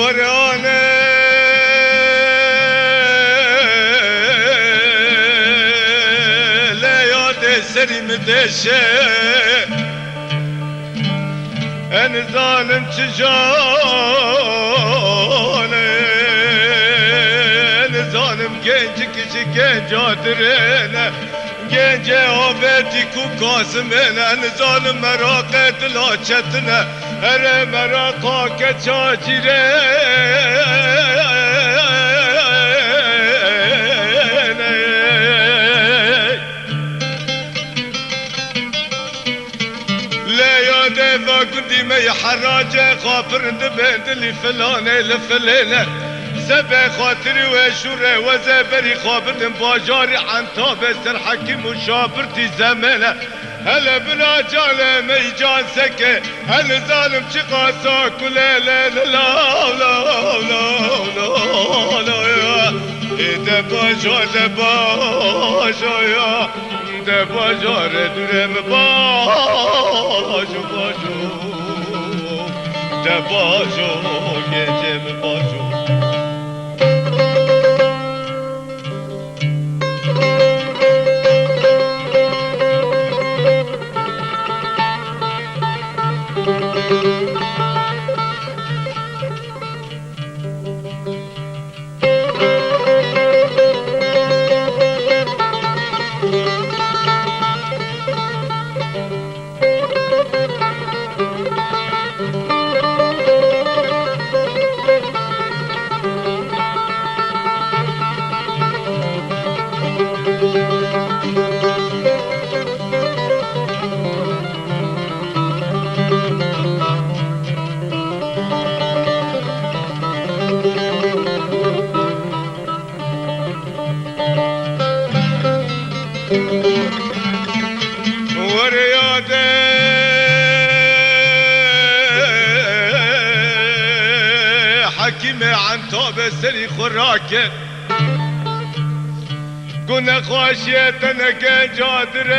ورانه لا ياد سري مدشه انا ظالم تجانه انا ظالم genci kişi genç adırene gence aveti kukasmene en zalim merak et laçetine ere meraka keçacire قدي ما حراجة خافر دبند لي فلانة لفلانة سبع خاطري وشورة وزبري خابر باجاري عن طابة سر حكيم وشابرتي زمانة هلا بلا جالة ميجان سكة هل ظالم شقاسا كلا لا لا لا لا لا لا لا ده باجا ده باجا يا ده باجا ردرم باجو باجو ده باجو گجم باجو حكيمة عن طابة سري خراكة كنا خواشيتنا كجادرة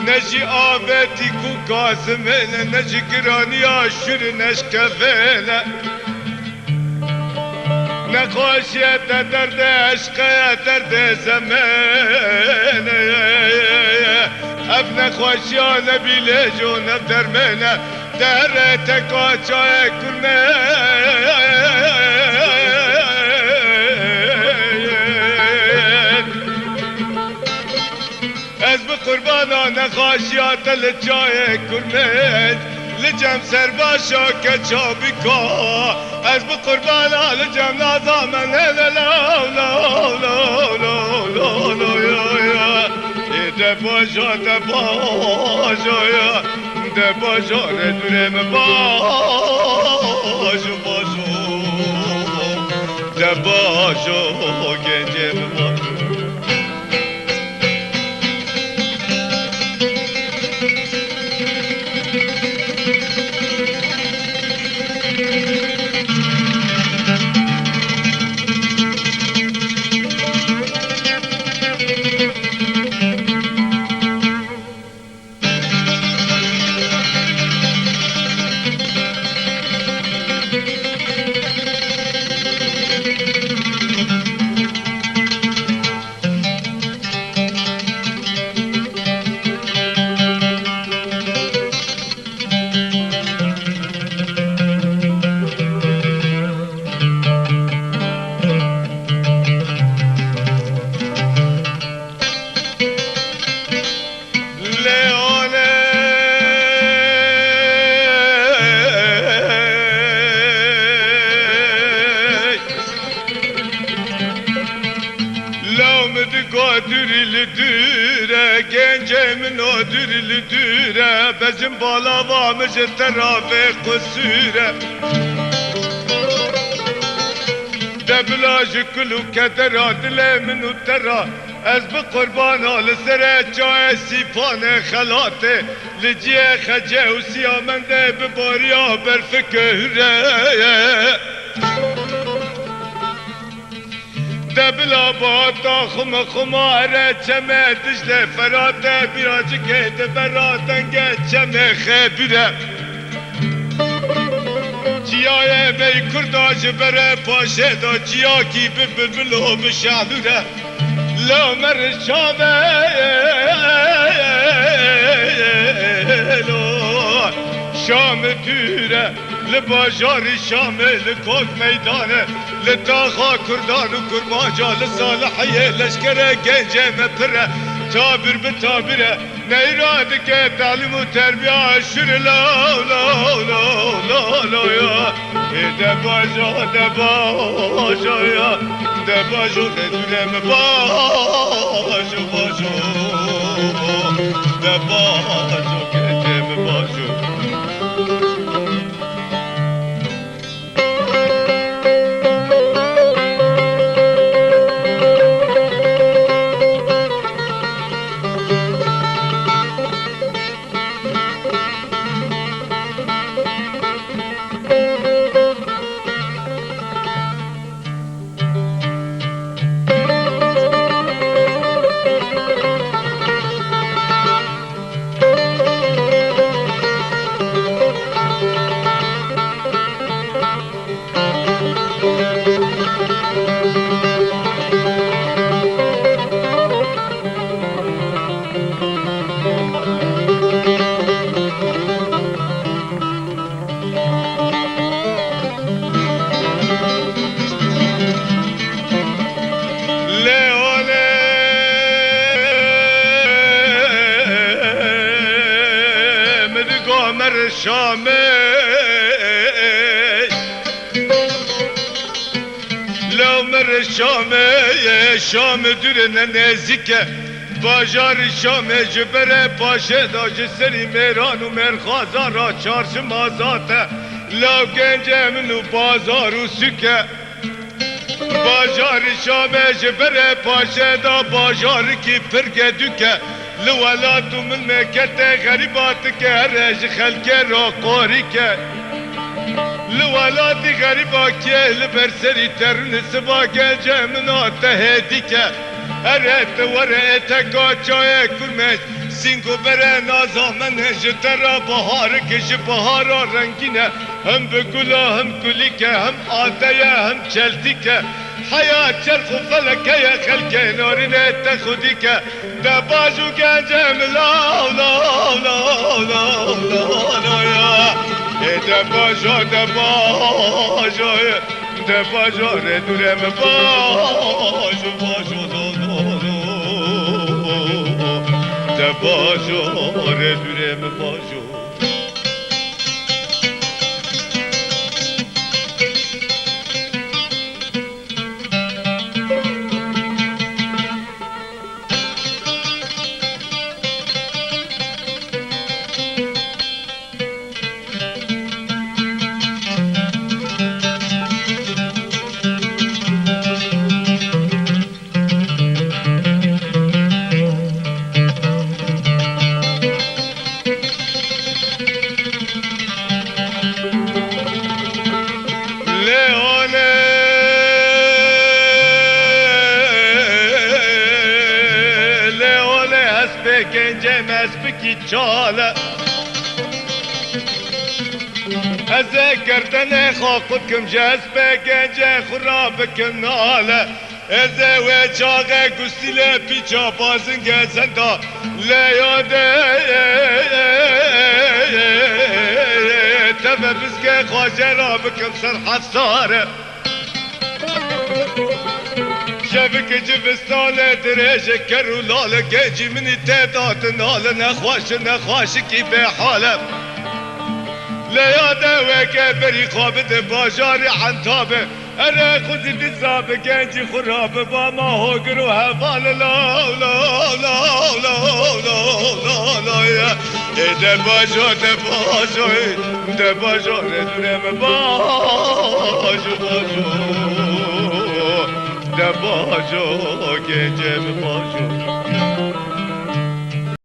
نجي آبتي كو كاسمنا نجي كراني عشر نشكفنا نخوشيت درد عشقه درد زمان افنا خوشیانه بیلجون درمنه در تکاچای کرمه از بقربانان خوشیات لجای کرمه لجم سرباشا کچابی کا از بقربانان لجم نازامن لا لا لا لا لا لا لا یا ده باجا ده باجا یا ده باجا ردرم باجو باجو ده باجا گنجم باجو düre bezim balavamış terafe kusure دبلاج كلو كدرا دلي منو ترى از بقربان لسرة جاي سيفانه خلاته لجي خجه وسيامنده بباريا برفكره دبلا باتا خم خماره چمه دجله فراته بیراج که براتنگه چمه خبیره چیای بی کرداج بره پاشه دا چیا کی بلبلو بشعلوره لامر شامه شام دوره لباجار شام لکوک میدانه لتاخا کردان و کرماجا لصالحیه لشکره گنجه مپره تابر بتابره نیراد که تعلیم و تربیه شر لا لا لا لا لا یا دباجا دباجا یا دباجا ندونم باجا باجا دباجا کتم باجا شامه لو مر شامه شام دورن نزیکه باجار شامه جبره پاشه داج سری میران و مرخازان را چارشم آزاته لو گنجه منو بازار و سکه باجار شامه جبره پاشه دا باجار کی پرگه دوکه لولات من مكت غريباتك هرج خلك روقوريك لولات غريبك لبرسري ترن سباك جمنا تهديك هرت ورقتك قاچاي كرمش سينكو بره نازامن جترا بهارك جبهارا رنگينه هم بگلا هم كليك هم آتيه هم چلتيك حياة شرخ وفلك يا خلك نارنا تاخديك دباجو گنجم لا لا لا لا لا يا دباجو دباجو دباجو ردورم باجو باجو دباجو ردورم باجو کی چاله ذكرتني خاقكم جذب گنج خرابكم ناله از وچاقه گستیله پیچا بازنگ زندا لیاده تبه بزگه خواجه را بکم سر حساره شبك جبستان دريجة كرو لاله جيجي مني تيتات ناله نخواش كي بحاله لياده وكبري خابد باجاري عن تابه انا خذي بالزاب جيجي خراب باما هوقرو هفال لا لا لا لا لا لا يا دباجو دباجو دباجو ندرم باجو باجو دباجو گنجم باجو